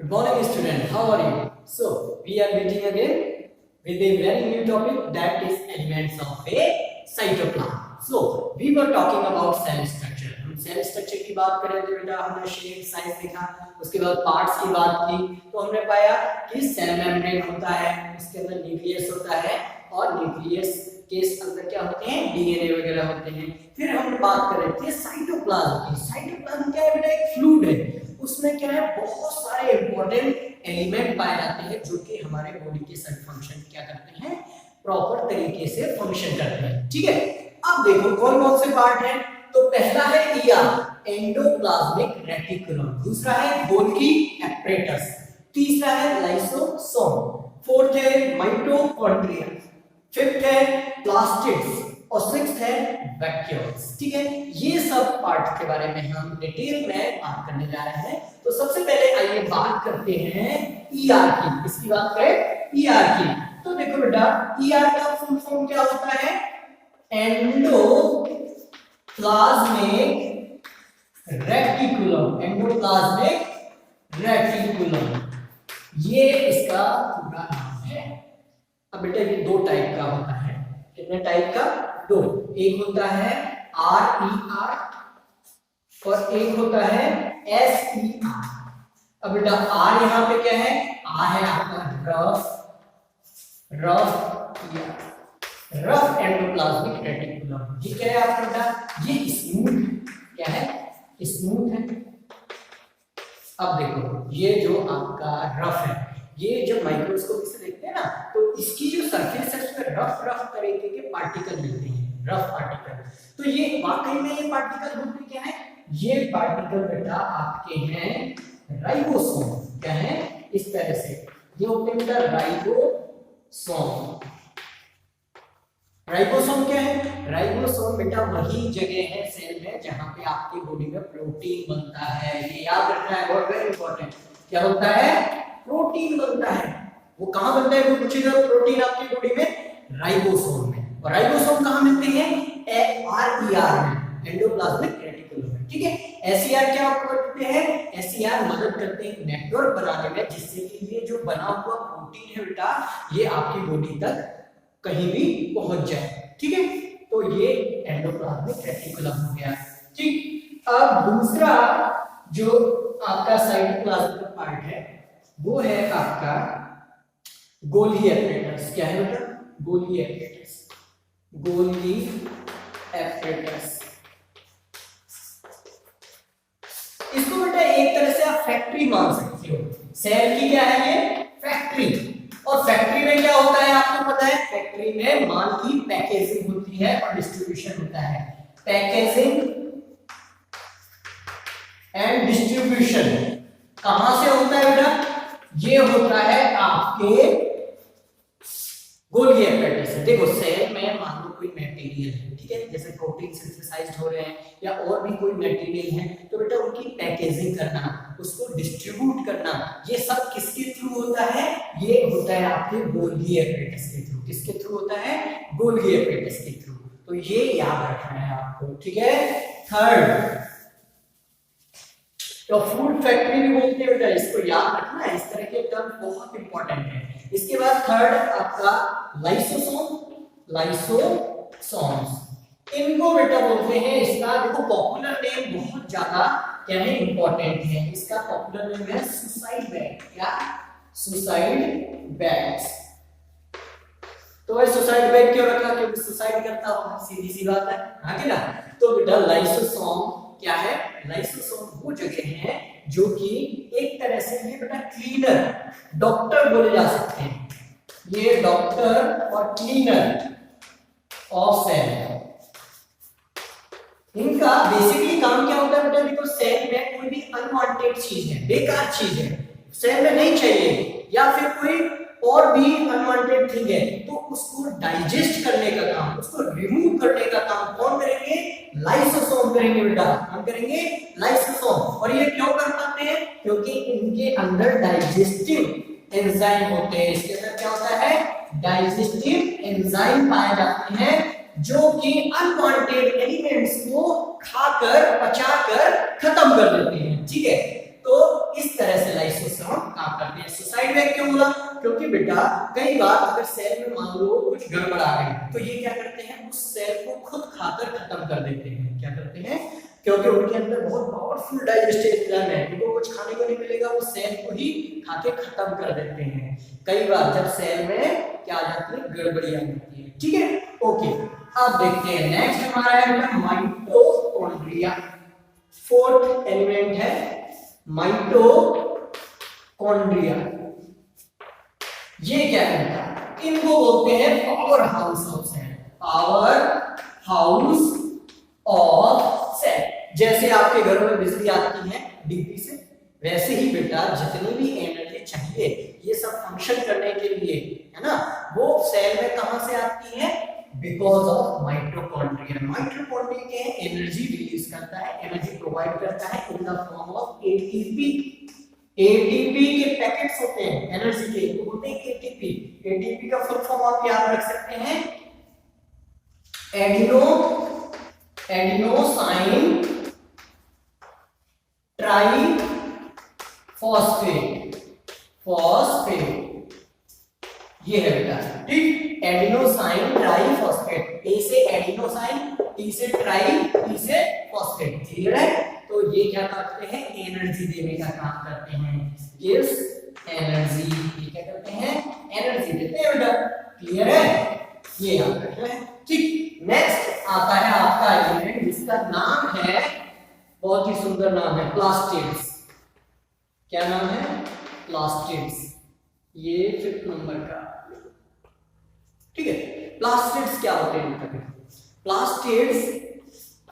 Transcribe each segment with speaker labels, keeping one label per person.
Speaker 1: Good morning, student. How are you? So, we are meeting again with a very new topic, that is elements of a cytoplasm. So, we were talking about cell structure. हम cell structure की बात कर रहे थे बेटा, हमने shape size देखा, उसके बाद पार्ट्स की बात की, तो हमने पाया कि सेल मेम्ब्रेन होता है, उसके अंदर न्यूक्लियस होता है और न्यूक्लियस के अंदर क्या होते हैं, डीएनए वगैरह होते हैं। फिर हम बात कर रहे थे साइटोप्लाज्म की। साइटोप्लाज्म क्या है बेटा? एक फ्लूइड है, उसमें क्या है, बहुत सारे इंपॉर्टेंट एलिमेंट पाए जाते हैं जो कि हमारे बॉडी के सभी फंक्शन क्या करते हैं, प्रॉपर तरीके से फंक्शन करते हैं। ठीक है, अब देखो कौन कौन से पार्ट हैं। तो पहला है ईआर, एंडोप्लाज्मिक रेटिकुलम, दूसरा है गोल्गी एपरेटस, तीसरा है लाइसोसोम, फोर्थ है माइटोकॉन्ड्रिया, फिफ्थ है प्लास्टिड्स और सिक्स्थ है वैक्यूल्स। ठीक है, ये सब पार्ट के बारे में हम डिटेल में बात करने जा रहे हैं। तो सबसे पहले आइए बात करते हैं ईआर की। इसकी बात करें ईआर की, तो देखो बेटा, ईआर का फुल फॉर्म क्या होता है? एंडोप्लाज्मिक रेटिकुलम, एंडोप्लाज्मिक रेटिकुलम, ये इसका पूरा नाम है। अब बेटा ये दो टाइप का होता है। कितने टाइप का? दो। एक होता है RER और एक होता है SER। अब बेटा R यहाँ पे क्या है? R है आपका रफ एंडोप्लाज्मिक रेटिकुलम। ये क्या है आपका बेटा? ये स्मूथ क्या है? स्मूथ है। अब देखो ये जो आपका रफ है, ये जब माइक्रोस्कोप से देखते हैं ना, तो इसकी जो सरफेस है उसमें रफ तरीके के पार्टिकल मिलते हैं, रफ पार्टिकल। तो ये वाकई में ये पार्टिकल होते क्या है? ये पार्टिकल बेटा आपके हैं राइबोसोम। क्या है? इस तरह से ये होते हैं बेटा राइबोसोम। राइबोसोम क्या है? राइबोसोम बेटा वही जगह है सेल में जहां पे आपकी बॉडी में प्रोटीन बनता है। ये याद रखना है, बहुत वेरी इंपॉर्टेंट। क्या बनता है? प्रोटीन बनता है। वो कहां बनता है? कोई पूछेगा प्रोटीन आपकी बॉडी में, राइबोसोम में। और राइबोसोम कहां मिलते हैं? RER में, एंडोप्लाज्मिक रेटिकुलम में। ठीक है, SER क्या करते हैं? SER मदद करते हैं नेटवर्क बनाने में, जिससे कि ये जो बना हुआ प्रोटीन है बेटा, ये आपकी बॉडी तक कहीं भी पहुंच जाए। ठीक है, तो ये एंडोप्लाज्मिक रेटिकुलम हो गया। ठीक, अब दूसरा जो आपका साइटोप्लाज्म का पार्ट है वो है आपका गोल्गी एपरेटस। क्या है बेटा? Golgi apparatus, Golgi apparatus. इसको बेटा एक तरह से आप फैक्ट्री मान सकते हो। सेल की क्या है ये? फैक्ट्री। और फैक्ट्री में क्या होता है आपको पता है? फैक्ट्री में माल की पैकेजिंग होती है और डिस्ट्रीब्यूशन होता है। पैकेजिंग एंड डिस्ट्रीब्यूशन कहां से होता है बेटा? ये होता है आपके गोल्गी एपरेटस से। देखो सेल में मान लो कोई मटेरियल है, ठीक है, जैसे प्रोटीन सिंथेसाइज्ड हो रहे हैं या और भी कोई मटेरियल है, तो बेटा उनकी पैकेजिंग करना, उसको डिस्ट्रीब्यूट करना, ये सब किसके थ्रू होता है? ये होता है आपके गोल्गी एपरेटस के थ्रू। किसके थ्रू होता है? गोल्गी एपरेटस के थ्रू। तो ये याद रखना है आपको। ठीक है, थर्ड तो फूड फैक्ट्री भी बोलते हैं बेटा, इसको याद रखना है। इस तरह के टर्म बहुत इंपॉर्टेंट है। इसके बाद थर्ड आपका लाइसोसोम, लाइसोसोम्स, इनको बेटा बोलते हैं, इसका देखो पॉपुलर नेम बहुत ज्यादा क्या है, इंपॉर्टेंट है। इसका पॉपुलर नेम है सुसाइड बैग। क्या? Suicide bags. तो भाई सुसाइड बैग क्यों रखा? क्योंकि सुसाइड करता होगा, सीधी सी बात है, हाँ कि ना? तो बेटा लाइसोसोम क्या है? लाइसोसोम वो जगह है जो कि एक तरह से ये बेटा क्लीनर, डॉक्टर बोले जा सकते हैं। ये डॉक्टर और क्लीनर ऑफ सेल। इनका बेसिकली काम क्या होता है बेटा? देखो सेल में कोई भी अनवांटेड चीज है, बेकार चीज है, सेल में नहीं चाहिए, या फिर कोई और भी अनवांटेड थिंग है, तो उसको डाइजेस्ट करने का काम, उसको रिमूव करने का काम कौन करेंगे? लाइसोसोम करेंगे बेटा। हम करेंगे लाइसोसोम। और ये क्यों कर पाते हैं? क्योंकि इनके अंदर डाइजेस्टिव एंजाइम होते हैं। इसके अंदर क्या होता है? डाइजेस्टिव एंजाइम पाए जाते हैं जो कि अनवांटेड एलिमेंट्स को खाकर, पचाकर खत्म कर देते हैं। ठीक है, तो इस तरह से लाइसोसोम क्योंकि बेटा कई बार अगर सेल में मान लो कुछ गड़बड़ आ गई तो ये क्या करते हैं, उस सेल को खुद खाकर खत्म कर देते हैं। क्या करते हैं, क्योंकि उनके अंदर बहुत पावरफुल डाइजेस्टिव एंजाइम है, उनको कुछ खाने को नहीं मिलेगा, वो सेल को ही खाके खत्म कर देते हैं। कई बार जब सेल में क्या आ जाती है, गड़बड़ी आ जाती है। ठीक है, ओके। अब देखते हैं नेक्स्ट हमारा है माइटोकॉन्ड्रिया। फोर्थ एलिमेंट है माइटोकॉन्ड्रिया। ये क्या करता है, इनको बोलते हैं power house of cell. Power house of cell. जैसे आपके घरों में बिजली आती है डीपी से, वैसे ही बेटा जितनी भी एनर्जी चाहिए ये सब फंक्शन करने के लिए, है ना, वो सेल में कहां से आती है, बिकॉज ऑफ माइटोकॉन्ड्रिया। माइटोकॉन्ड्रिया के एनर्जी रिलीज करता है, एनर्जी प्रोवाइड करता है in the form of ATP. ATP के पैकेट्स होते हैं एनर्जी के, वो होते हैं एटीपी। एटीपी का फुल फॉर्म आप याद रख सकते हैं, एडिनोसाइन ट्राई फॉस्फेट। ये है बेटा, ठीक, एडिनोसाइन ट्राई फॉस्फेट। ए से एडिनोसाइन, टी से ट्राई, टी से फॉस्फेट। क्लियर है, तो ये क्या करते हैं, एनर्जी देने का काम करते हैं, गिव्स एनर्जी। ये क्या करते हैं, एनर्जी देते हैं बेटा। क्लियर है, ये याद रखना है। ठीक, नेक्स्ट आता है आपका एलिमेंट जिसका नाम है, बहुत ही सुंदर नाम है, प्लास्टिड्स। क्या नाम है, प्लास्टिड्स। ये 5th नंबर का, ठीक है। प्लास्टिड्स क्या होते हैं, प्लास्टिड्स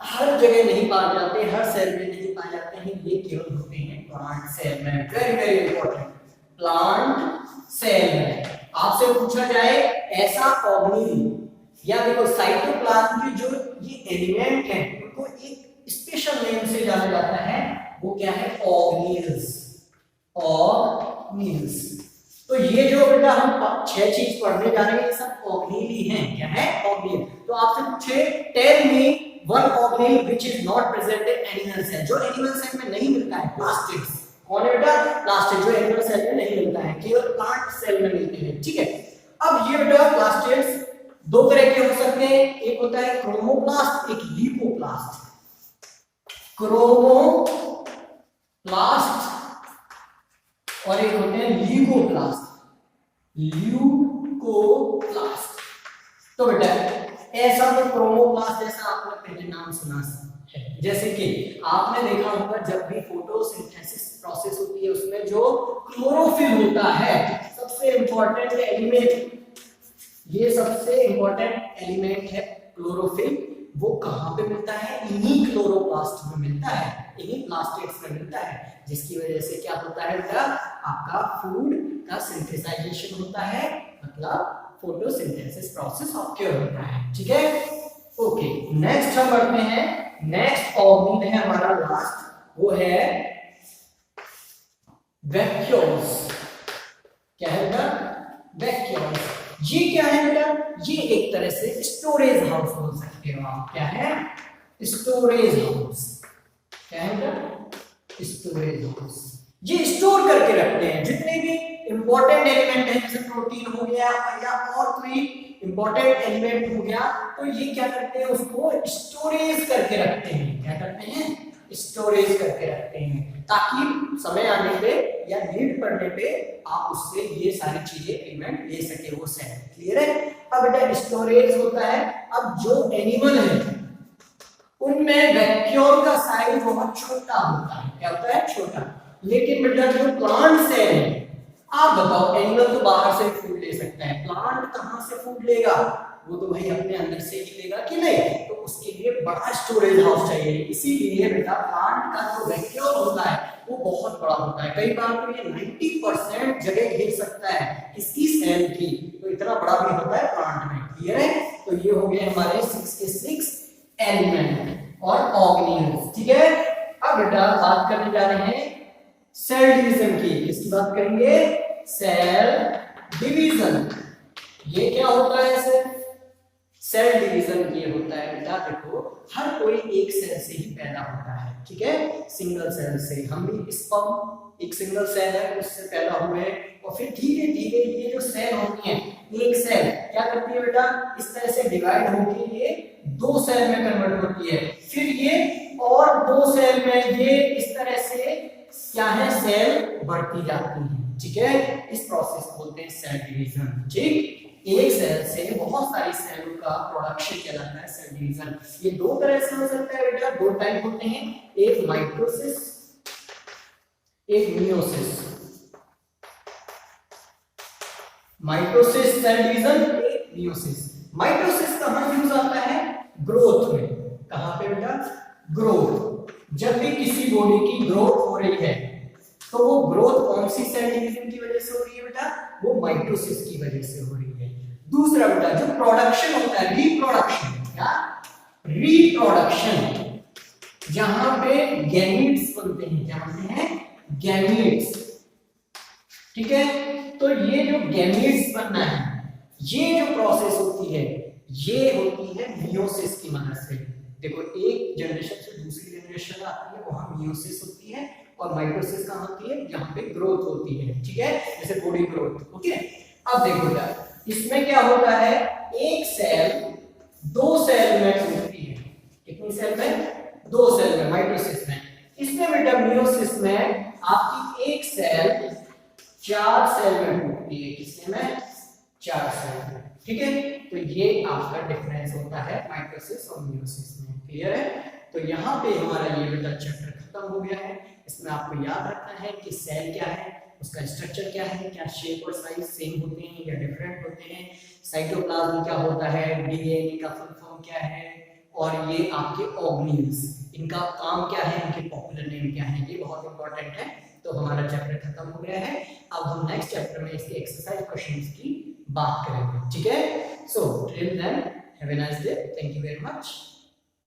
Speaker 1: हर जगह नहीं पाए जाते, हर सेल में नहीं पाए जाते हैं, ये केवल होते हैं प्लांट सेल में। Very very important, plant cell में। आपसे पूछा जाए ऐसा ऑर्गेनिल, या देखो साइटोप्लाज्म के जो ये एलिमेंट हैं उनको एक स्पेशल नेम से जाना जाता है, वो क्या है, ऑर्गेनिल्स। ऑर्गेनिल्स। तो ये जो बेटा हम 6 चीज पढ़ने जा रहे हैं, ये सब ऑर्गेनिल ही हैं। क्या है, ऑर्गेनिल। तो आपसे पूछे, tell me one organelle which is not present in animal cell. जो एनिमल सेल में नहीं मिलता है, प्लास्टिड्स। कौन है बेटा, प्लास्टिड, जो एनिमल सेल में नहीं मिलता है, केवल प्लांट सेल में मिलते हैं। ठीक है, अब ये बेटा प्लास्टिड्स दो तरह के हो सकते हैं, एक होता है क्रोमोप्लास्ट, एक ल्यूकोप्लास्ट। क्रोमोप्लास्ट और एक होते हैं ल्यूकोप्लास्ट। ल्यूकोप्लास्ट। तो बेटा ऐसा तो क्रोमोप्लास्ट जैसा आपने पहले नाम सुना है, जैसे कि आपने देखा होगा जब भी फोटोसिंथेसिस प्रोसेस होती है उसमें जो क्लोरोफिल होता है, सबसे इंपॉर्टेंट एलिमेंट, ये सबसे इंपॉर्टेंट एलिमेंट है क्लोरोफिल। वो कहां पे मिलता है, इन्हीं क्लोरोप्लास्ट में मिलता है, इन्हीं प्लास्टिड्स में मिलता है, जिसकी वजह से क्या होता है बेटा, आपका फूड का सिंथेसाइजेशन होता है, मतलब फोटोसिंथेसिस प्रोसेस ऑक्योर होता है। ठीक है, ओके। नेक्स्ट हम बढ़ते हैं, नेक्स्ट ऑर्गेनिल है हमारा लास्ट, वो है वैक्यूल्स। क्या है बेटा, वैक्यूल्स। ये क्या है बेटा, ये एक तरह से स्टोरेज हाउस बोल सकते हो आप। क्या है, स्टोरेज हाउस। क्या है बेटा, स्टोरेज हाउस। ये स्टोर करके रखते हैं जितने भी इंपॉर्टेंट एलिमेंट है, जैसे प्रोटीन हो गया या और कोई इंपॉर्टेंट एलिमेंट हो गया, तो ये क्या करते हैं, उसको स्टोरेज करके रखते हैं। क्या करते हैं, स्टोरेज करके रखते हैं, ताकि समय आने पे या नीड पड़ने पे आप उससे ये सारी चीजें एलिमेंट ले सके, वो सेल। क्लियर है। अब बेटा स्टोरेज होता है, अब जो एनिमल है उनमें वैक्यूल का साइज बहुत छोटा होता है। क्या होता है, छोटा। लेकिन बेटा जो प्लांट सेल है, आप बताओ, एनिमल तो बाहर से फूड ले सकता है, प्लांट कहां से फूड लेगा, वो तो भाई अपने अंदर से ही लेगा कि नहीं, तो उसके लिए बड़ा स्टोरेज हाउस चाहिए। इसीलिए बेटा प्लांट का जो वैक्यूल होता है वो बहुत बड़ा होता है, कई बार तो ये 90% जगह घेर सकता है किसी सेल की, तो इतना बड़ा भी होता है प्लांट में। क्लियर है, तो ये हो गए हमारे 66 एलिमेंट और ऑर्गेनिल्स। ठीक है, अब बेटा बात करने जा रहे हैं सेल डिवीजन की। किसकी बात करेंगे, सेल डिवीजन। ये क्या होता है सर, सेल डिवीजन ये होता है बेटा, देखो हर कोई एक सेल से ही पैदा होता है, ठीक है, सिंगल सेल से। हम भी स्पर्म एक सिंगल सेल है उससे पैदा हुए, और फिर धीरे धीरे ये जो सेल होती है, एक सेल क्या करती है बेटा, इस तरह से डिवाइड होकर ये दो सेल में कन्वर्ट होती है, फिर ये और दो सेल में ये इस तरह से क्या है, सेल बढ़ती जाती है, ठीक है। इस प्रोसेस को बोलते हैं सेल डिवीजन, ठीक। एक सेल से बहुत सारी सेलों का प्रोडक्शन कहलाता है सेल डिवीजन। ये दो तरह से हो सकता है बेटा, दो टाइप होते हैं, एक माइटोसिस, एक मियोसिस। माइटोसिस सेल डिवीजन, एक मियोसिस। माइटोसिस कहां यूज आता है, ग्रोथ में। कहां पे बेटा, ग्रोथ। जब भी किसी बॉडी की ग्रोथ हो रही है तो वो ग्रोथ कौन सी सेल डिवीजन की वजह से हो रही है बेटा, वो माइटोसिस की वजह से हो रही है। दूसरा बेटा जो प्रोडक्शन होता है, रिप्रोडक्शन, क्या रिप्रोडक्शन, जहां पे गैमीट्स बनते हैं, क्या बनते हैं, गैमीट्स, ठीक है। तो ये जो गैमीट्स बनना है, ये जो प्रोसेस होती है, ये होती है मियोसिस की मदद से। देखो एक जनरेशन से दूसरी जनरेशन आती है, वहां मियोसिस होती है, और माइटोसिस कहां होती है, जहां पे ग्रोथ होती है, ठीक है, जैसे बॉडी ग्रोथ, ओके। अब देखो यार इसमें क्या होता है, एक सेल दो सेल में टूटती है, कितनी सेल में, दो सेल में, माइटोसिस में। इसमें बेटा मियोसिस में आपकी एक सेल चार सेल में टूटती है, किसने में, चार सेल में, ठीक है। तो ये आपका डिफरेंस होता है माइटोसिस और मियोसिस में, क्लियर है। तो यहाँ पे हमारा ये बेटा चैप्टर खत्म हो गया है। इसमें आपको याद रखना है कि सेल क्या है, उसका स्ट्रक्चर क्या है, क्या शेप और साइज सेम होते हैं या डिफरेंट होते हैं, साइटोप्लाज्म क्या होता है, डीएनए का फुल फॉर्म क्या है, और ये आपके ऑर्गेनेल्स, इनका काम क्या है, इनके पॉपुलर नेम क्या है, ये बहुत इंपॉर्टेंट है। तो हमारा चैप्टर खत्म हो गया है। अब हम नेक्स्ट चैप्टर में इसके एक्सरसाइज क्वेश्चंस की बात करेंगे, ठीक है। So till then have a nice day, thank you very much.